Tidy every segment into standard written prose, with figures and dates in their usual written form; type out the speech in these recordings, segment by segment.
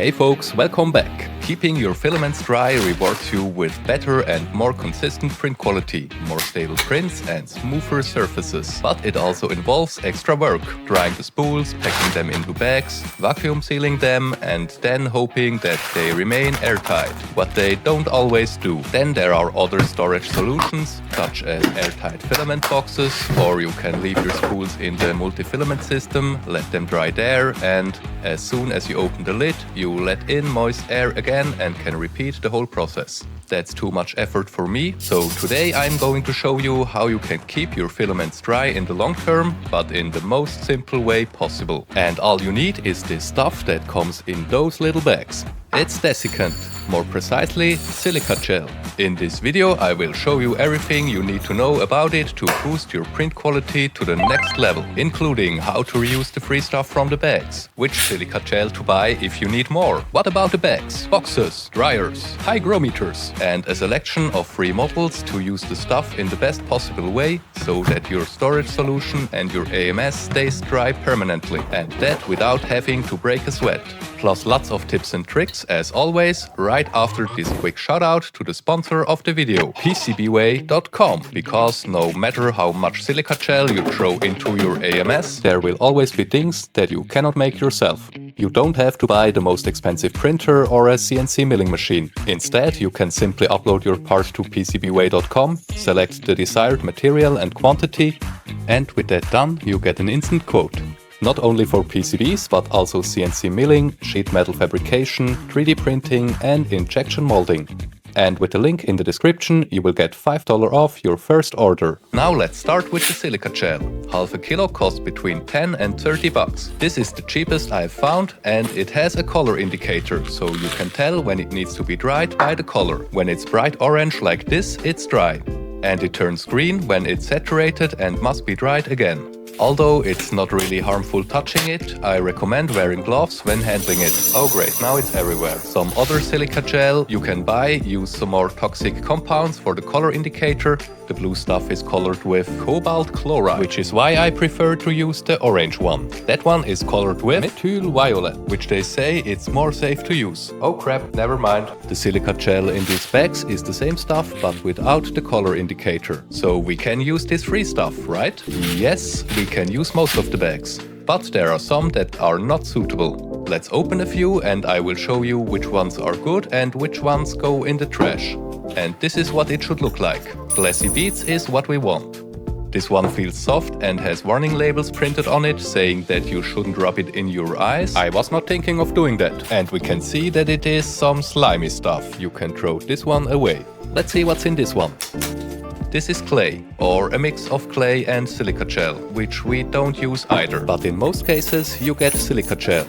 Hey folks, welcome back. Keeping your filaments dry rewards you with better and more consistent print quality, more stable prints and smoother surfaces. But it also involves extra work, drying the spools, packing them into bags, vacuum sealing them and then hoping that they remain airtight, what they don't always do. Then there are other storage solutions, such as airtight filament boxes, or you can leave your spools in the multi-filament system, let them dry there, and as soon as you open the lid, you let in moist air again and can repeat the whole process. That's too much effort for me, so today I'm going to show you how you can keep your filaments dry in the long term, but in the most simple way possible. And all you need is this stuff that comes in those little bags. It's Desiccant, more precisely silica gel. In this video I will show you everything you need to know about it to boost your print quality to the next level, including how to reuse the free stuff from the bags, which silica gel to buy if you need more, what about the bags, boxes, dryers, hygrometers, and a selection of free models to use the stuff in the best possible way so that your storage solution and your AMS stays dry permanently, and that without having to break a sweat. Plus lots of tips and tricks as always, right after this quick shout out to the sponsor of the video, PCBWay.com, because no matter how much silica gel you throw into your AMS, there will always be things that you cannot make yourself. You don't have to buy the most expensive printer or a CNC milling machine. Instead, you can simply upload your part to PCBWay.com, select the desired material and quantity, and with that done, you get an instant quote. Not only for PCBs, but also CNC milling, sheet metal fabrication, 3D printing and injection molding. And with the link in the description, you will get $5 off your first order. Now let's start with the silica gel. Half a kilo costs between 10 and 30 bucks. This is the cheapest I've found and it has a color indicator, so you can tell when it needs to be dried by the color. When it's bright orange like this, it's dry. And it turns green when it's saturated and must be dried again. Although it's not really harmful touching it, I recommend wearing gloves when handling it. Oh great, now it's everywhere. Some other silica gel you can buy use some more toxic compounds for the color indicator. The blue stuff is colored with cobalt chloride, which is why I prefer to use the orange one. That one is colored with methyl violet, which they say it's more safe to use. Oh crap, never mind. The silica gel in these bags is the same stuff but without the color indicator. So we can use this free stuff, right? Yes, we can use most of the bags. But there are some that are not suitable. Let's open a few and I will show you which ones are good and which ones go in the trash. And this is what it should look like. Glassy beads is what we want. This one feels soft and has warning labels printed on it saying that you shouldn't rub it in your eyes. I was not thinking of doing that. And we can see that it is some slimy stuff. You can throw this one away. Let's see what's in this one. This is clay, or a mix of clay and silica gel, which we don't use either. But in most cases you get silica gel.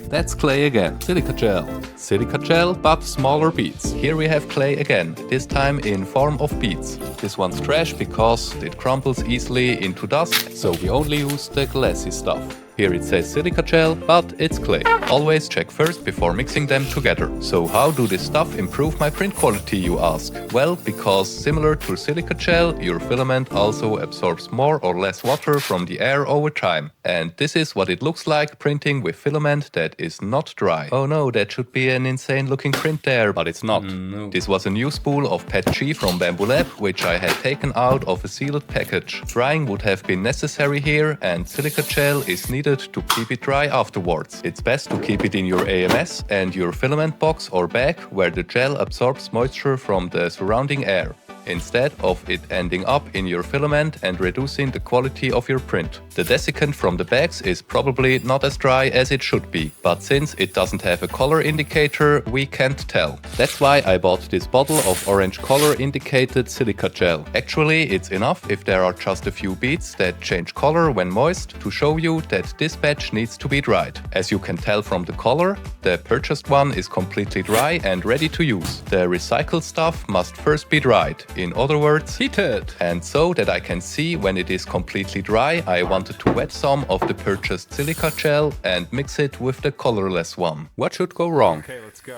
That's clay again, silica gel. Silica gel, but smaller beads. Here we have clay again, this time in form of beads. This one's trash because it crumbles easily into dust, so we only use the glassy stuff. Here it says silica gel, but it's clay. Always check first before mixing them together. So how do this stuff improve my print quality, you ask? Well, because similar to silica gel, your filament also absorbs more or less water from the air over time. And this is what it looks like printing with filament that is not dry. Oh no, that should be an insane looking print there, but it's not. No. This was a new spool of PETG from Bambu Lab, which I had taken out of a sealed package. Drying would have been necessary here, and silica gel is needed to keep it dry afterwards. It's best to keep it in your AMS and your filament box or bag where the gel absorbs moisture from the surrounding air, instead of it ending up in your filament and reducing the quality of your print. The desiccant from the bags is probably not as dry as it should be, but since it doesn't have a color indicator, we can't tell. That's why I bought this bottle of orange color indicated silica gel. Actually, it's enough if there are just a few beads that change color when moist to show you that this batch needs to be dried. As you can tell from the color, the purchased one is completely dry and ready to use. The recycled stuff must first be dried. In other words, heated. And so that I can see when it is completely dry, I wanted to wet some of the purchased silica gel and mix it with the colorless one. What should go wrong? Okay, let's go.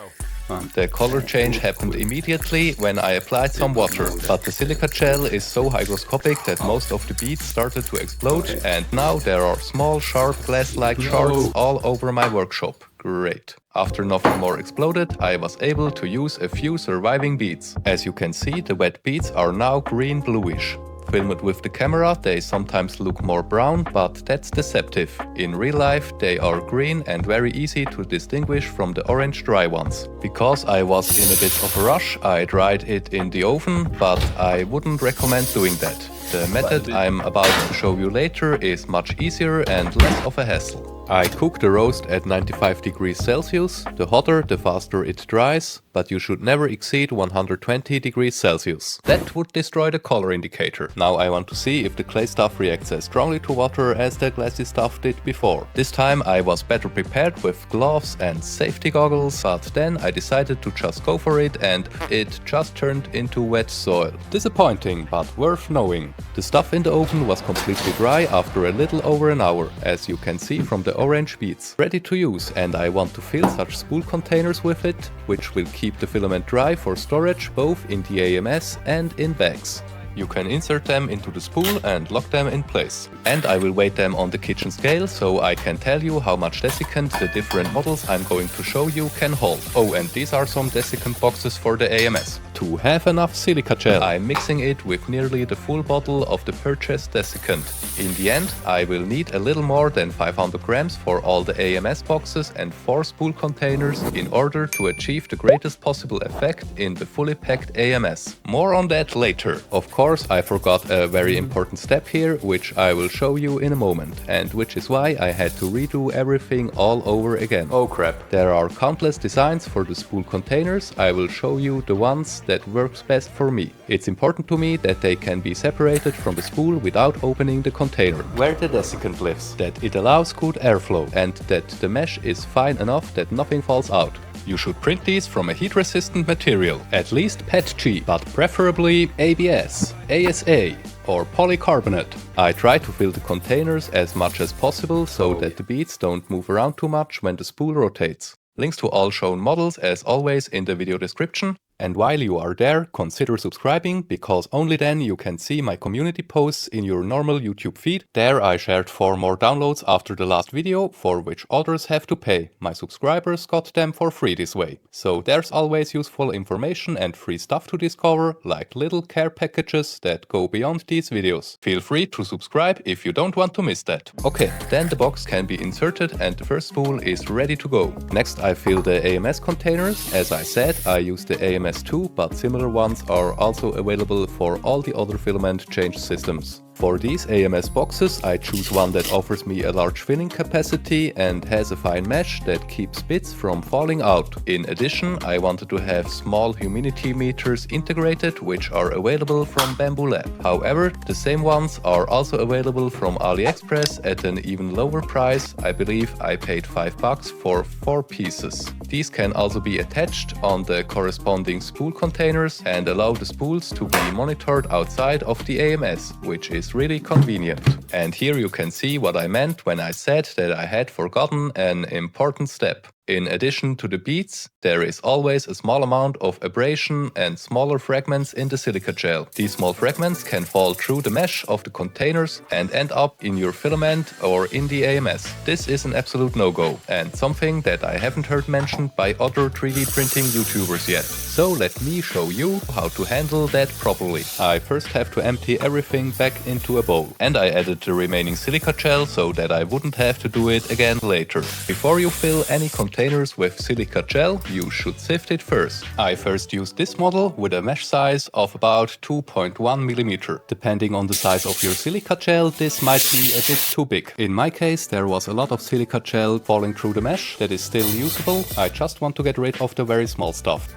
The color change happened immediately when I applied some water, but the silica gel is so hygroscopic that most of the beads started to explode, and now there are small sharp glass-like shards all over my workshop. Great. After nothing more exploded, I was able to use a few surviving beads. As you can see, the wet beads are now green-bluish. Filmed with the camera, they sometimes look more brown, but that's deceptive. In real life, they are green and very easy to distinguish from the orange dry ones. Because I was in a bit of a rush, I dried it in the oven, but I wouldn't recommend doing that. The method I'm about to show you later is much easier and less of a hassle. I cook the roast at 95 degrees Celsius. The hotter, the faster it dries, but you should never exceed 120 degrees Celsius. That would destroy the color indicator. Now I want to see if the clay stuff reacts as strongly to water as the glassy stuff did before. This time I was better prepared with gloves and safety goggles, but then I decided to just go for it and it just turned into wet soil. Disappointing, but worth knowing. The stuff in the oven was completely dry after a little over an hour, as you can see from the orange beads. Ready to use, and I want to fill such spool containers with it, which will keep the filament dry for storage both in the AMS and in bags. You can insert them into the spool and lock them in place. And I will weight them on the kitchen scale so I can tell you how much desiccant the different models I'm going to show you can hold. Oh, and these are some desiccant boxes for the AMS. To have enough silica gel, I'm mixing it with nearly the full bottle of the purchased desiccant. In the end, I will need a little more than 500 grams for all the AMS boxes and 4 spool containers in order to achieve the greatest possible effect in the fully packed AMS. More on that later. Of course, I forgot a very important step here, which I will show you in a moment, and which is why I had to redo everything all over again. Oh crap. There are countless designs for the spool containers. I will show you the ones that works best for me. It's important to me that they can be separated from the spool without opening the container where the desiccant lives, that it allows good airflow, and that the mesh is fine enough that nothing falls out. You should print these from a heat-resistant material, at least PETG, but preferably ABS, ASA or polycarbonate. I try to fill the containers as much as possible so that the beads don't move around too much when the spool rotates. Links to all shown models as always in the video description. And while you are there, consider subscribing, because only then you can see my community posts in your normal YouTube feed. There I shared 4 more downloads after the last video, for which others have to pay. My subscribers got them for free this way. So there's always useful information and free stuff to discover, like little care packages that go beyond these videos. Feel free to subscribe if you don't want to miss that. Okay, then the box can be inserted and the first spool is ready to go. Next I fill the AMS containers. As I said, I use the AMS 2, but similar ones are also available for all the other filament change systems. For these AMS boxes, I choose one that offers me a large filling capacity and has a fine mesh that keeps bits from falling out. In addition, I wanted to have small humidity meters integrated, which are available from Bambu Lab. However, the same ones are also available from AliExpress at an even lower price. I believe I paid $5 for 4 pieces. These can also be attached on the corresponding spool containers and allow the spools to be monitored outside of the AMS, which is really convenient. And here you can see what I meant when I said that I had forgotten an important step. In addition to the beads, there is always a small amount of abrasion and smaller fragments in the silica gel. These small fragments can fall through the mesh of the containers and end up in your filament or in the AMS. This is an absolute no-go, and something that I haven't heard mentioned by other 3D printing YouTubers yet. So let me show you how to handle that properly. I first have to empty everything back into a bowl, and I added the remaining silica gel so that I wouldn't have to do it again later. Before you fill any containers with silica gel, you should sift it first. I first used this model with a mesh size of about 2.1 mm. Depending on the size of your silica gel, this might be a bit too big. In my case, there was a lot of silica gel falling through the mesh that is still usable. I just want to get rid of the very small stuff.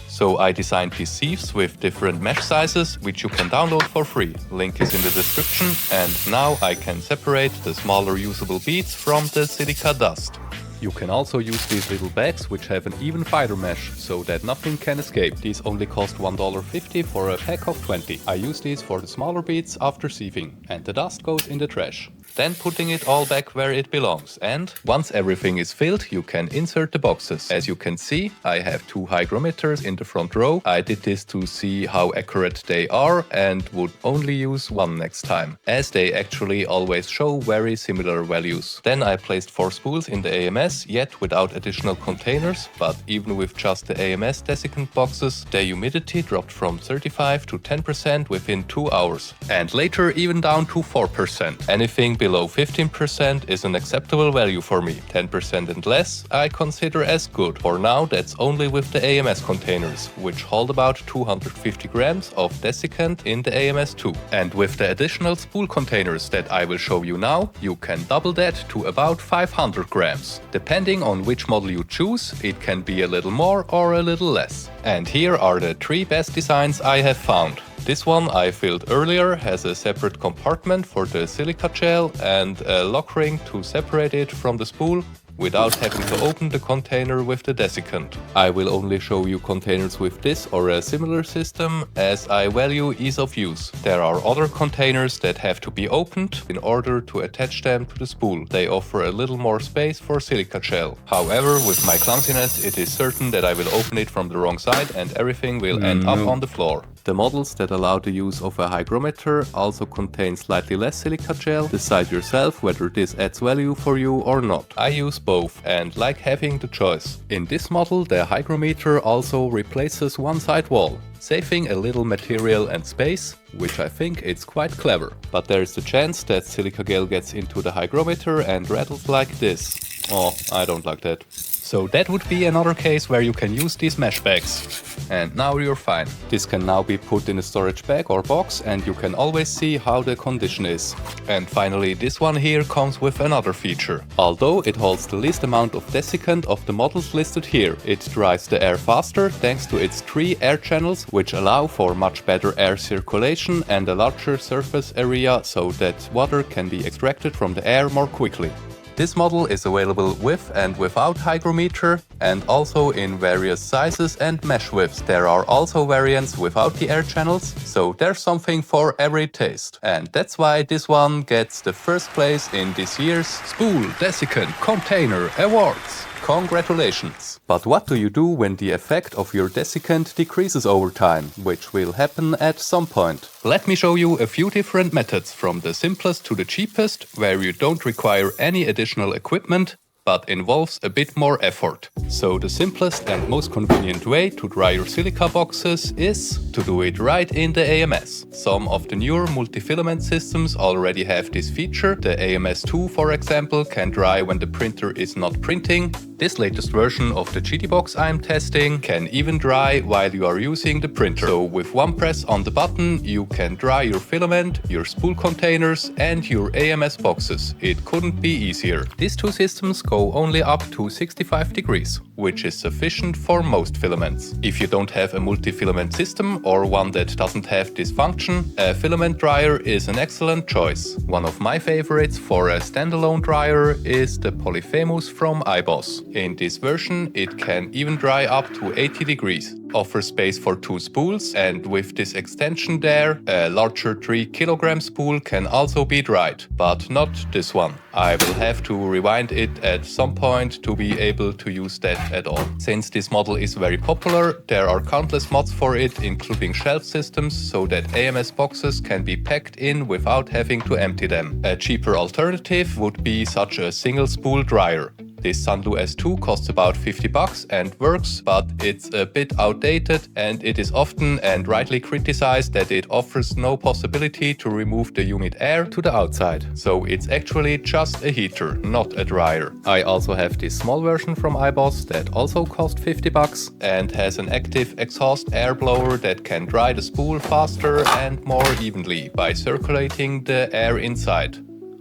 So I designed these sieves with different mesh sizes, which you can download for free. Link is in the description, and now I can separate the smaller usable beads from the silica dust. You can also use these little bags, which have an even finer mesh, so that nothing can escape. These only cost $1.50 for a pack of 20. I use these for the smaller beads after sieving, and the dust goes in the trash. then putting it all back where it belongs. And once everything is filled, you can insert the boxes. As you can see, I have 2 hygrometers in the front row. I did this to see how accurate they are and would only use one next time, as they actually always show very similar values. Then I placed 4 spools in the AMS, yet without additional containers, but even with just the AMS desiccant boxes, the humidity dropped from 35 to 10% within 2 hours, and later even down to 4%. Anything below 15% is an acceptable value for me. 10% and less I consider as good. For now, that's only with the AMS containers, which hold about 250 grams of desiccant in the AMS too. And with the additional spool containers that I will show you now, you can double that to about 500 grams. Depending on which model you choose, it can be a little more or a little less. And here are the 3 best designs I have found. This one I filled earlier has a separate compartment for the silica gel and a lock ring to separate it from the spool without having to open the container with the desiccant. I will only show you containers with this or a similar system, as I value ease of use. There are other containers that have to be opened in order to attach them to the spool. They offer a little more space for silica gel. However, with my clumsiness, it is certain that I will open it from the wrong side and everything will end up on the floor. The models that allow the use of a hygrometer also contain slightly less silica gel. Decide yourself whether this adds value for you or not. I use both and like having the choice. In this model, the hygrometer also replaces one side wall, saving a little material and space, which I think is quite clever. But there is the chance that silica gel gets into the hygrometer and rattles like this. Oh, I don't like that. So that would be another case where you can use these mesh bags. And now you're fine. This can now be put in a storage bag or box and you can always see how the condition is. And finally, this one here comes with another feature. Although it holds the least amount of desiccant of the models listed here, it dries the air faster thanks to its 3 air channels, which allow for much better air circulation and a larger surface area so that water can be extracted from the air more quickly. This model is available with and without hygrometer and also in various sizes and mesh widths. There are also variants without the air channels, so there's something for every taste. And that's why this one gets the first place in this year's Spool Desiccant Container Awards. Congratulations! But what do you do when the effect of your desiccant decreases over time, which will happen at some point? Let me show you a few different methods from the simplest to the cheapest, where you don't require any additional equipment, but involves a bit more effort. So the simplest and most convenient way to dry your silica boxes is to do it right in the AMS. Some of the newer multi-filament systems already have this feature. The AMS2, for example, can dry when the printer is not printing. This latest version of the Qidi box I'm testing can even dry while you are using the printer. So with one press on the button, you can dry your filament, your spool containers and your AMS boxes. It couldn't be easier. These 2 systems go only up to 65 degrees, which is sufficient for most filaments. If you don't have a multi-filament system or one that doesn't have this function, a filament dryer is an excellent choice. One of my favorites for a standalone dryer is the Polyphemus from iBoss. In this version, it can even dry up to 80 degrees. Offers space for 2 spools, and with this extension there, a larger 3 kg spool can also be dried, but not this one. I will have to rewind it at some point to be able to use that at all. Since this model is very popular, there are countless mods for it, including shelf systems, so that AMS boxes can be packed in without having to empty them. A cheaper alternative would be such a single spool dryer. This Sunlu S2 costs about $50 and works, but it's a bit outdated and it is often and rightly criticized that it offers no possibility to remove the humid air to the outside. So it's actually just a heater, not a dryer. I also have this small version from iBoss that also cost $50 and has an active exhaust air blower that can dry the spool faster and more evenly by circulating the air inside.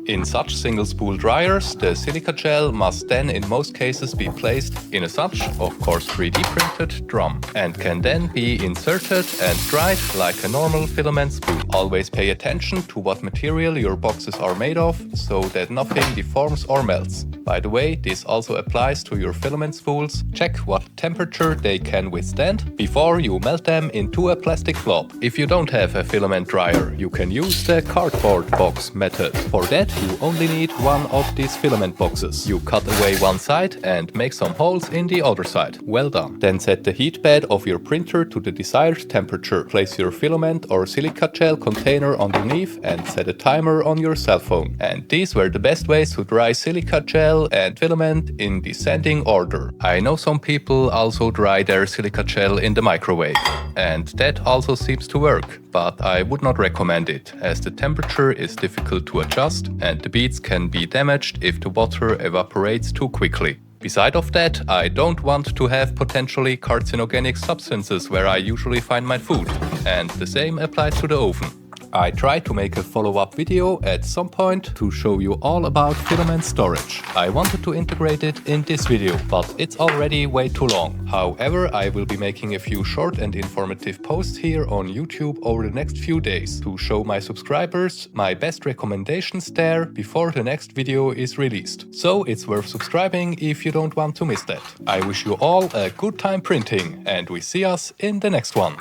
In such single spool dryers, the silica gel must then in most cases be placed in a such, of course 3D printed, drum and can then be inserted and dried like a normal filament spool. Always pay attention to what material your boxes are made of so that nothing deforms or melts. By the way, this also applies to your filament spools. Check what temperature they can withstand before you melt them into a plastic blob. If you don't have a filament dryer, you can use the cardboard box method. For that, you only need one of these filament boxes. You cut away one side and make some holes in the other side. Well done. Then set the heat bed of your printer to the desired temperature. Place your filament or silica gel container underneath and set a timer on your cell phone. And these were the best ways to dry silica gel and filament in descending order. I know some people also dry their silica gel in the microwave, and that also seems to work, but I would not recommend it, as the temperature is difficult to adjust and the beads can be damaged if the water evaporates too quickly. Beside of that, I don't want to have potentially carcinogenic substances where I usually find my food, and the same applies to the oven. I try to make a follow-up video at some point to show you all about filament storage. I wanted to integrate it in this video, but it's already way too long. However, I will be making a few short and informative posts here on YouTube over the next few days to show my subscribers my best recommendations there before the next video is released. So it's worth subscribing if you don't want to miss that. I wish you all a good time printing, and we see us in the next one.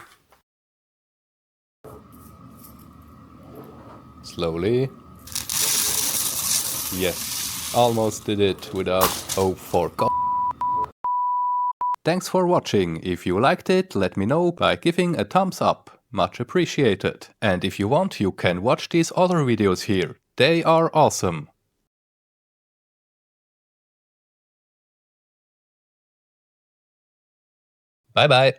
Slowly. Yes, almost did it without... oh, for God. Thanks for watching. If you liked it, let me know by giving a thumbs up. Much appreciated. And if you want, you can watch these other videos here. They are awesome. Bye bye.